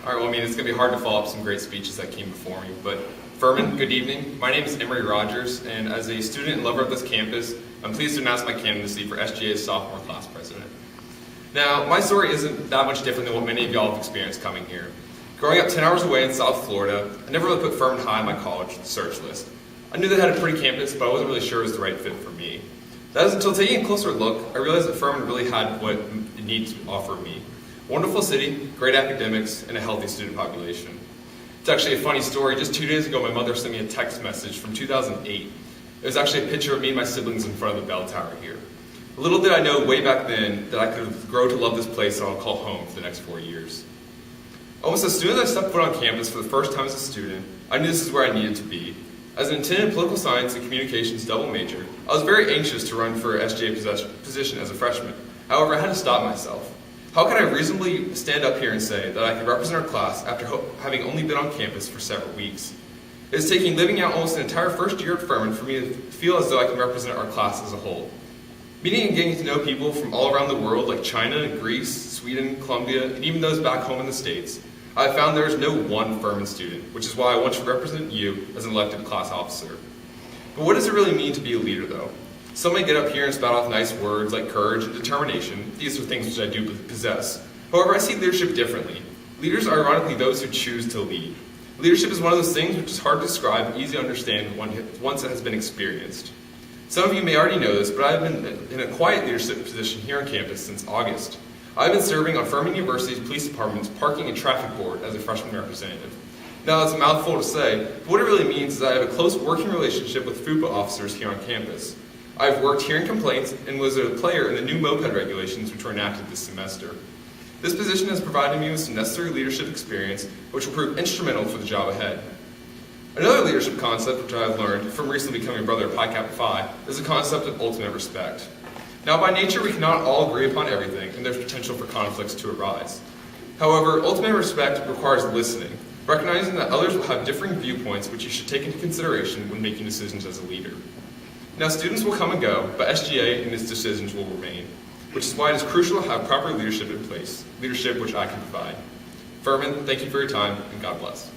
All right, well, it's going to be hard to follow up some great speeches that came before me, but Furman, good evening. My name is Emory Rogers, and as a student and lover of this campus, I'm pleased to announce my candidacy for SGA's sophomore class president. Now, my story isn't that much different than what many of y'all have experienced coming here. Growing up 10 hours away in South Florida, I never really put Furman high on my college search list. I knew they had a pretty campus, but I wasn't really sure it was the right fit for me. That was until taking a closer look, I realized that Furman really had what it needed to offer me. Wonderful city, great academics, and a healthy student population. It's actually a funny story. Just 2 days ago, my mother sent me a text message from 2008. It was actually a picture of me and my siblings in front of the bell tower here. Little did I know way back then that I could grow to love this place that I'll call home for the next 4 years. Almost as soon as I stepped foot on campus for the first time as a student, I knew this is where I needed to be. As an intended political science and communications double major, I was very anxious to run for an SGA position as a freshman. However, I had to stop myself. How could I reasonably stand up here and say that I could represent our class after having only been on campus for several weeks? It is taking living out almost an entire first year at Furman for me to feel as though I can represent our class as a whole. Meeting and getting to know people from all around the world like China, Greece, Sweden, Colombia, and even those back home in the States, I have found there is no one Furman student, which is why I want to represent you as an elected class officer. But what does it really mean to be a leader, though? Some may get up here and spout off nice words like courage and determination. These are things which I do possess. However, I see leadership differently. Leaders are ironically those who choose to lead. Leadership is one of those things which is hard to describe and easy to understand once it has been experienced. Some of you may already know this, but I've been in a quiet leadership position here on campus since August. I've been serving on Furman University's Police Department's Parking and Traffic Board as a freshman representative. Now, that's a mouthful to say, but what it really means is that I have a close working relationship with FUPA officers here on campus. I've worked hearing complaints and was a player in the new moped regulations which were enacted this semester. This position has provided me with some necessary leadership experience which will prove instrumental for the job ahead. Another leadership concept which I have learned from recently becoming a brother of Pi Kappa Phi is the concept of ultimate respect. Now, by nature, we cannot all agree upon everything, and there's potential for conflicts to arise. However, ultimate respect requires listening, recognizing that others will have differing viewpoints which you should take into consideration when making decisions as a leader. Now, students will come and go, but SGA and its decisions will remain, which is why it is crucial to have proper leadership in place, leadership which I can provide. Furman, thank you for your time, and God bless.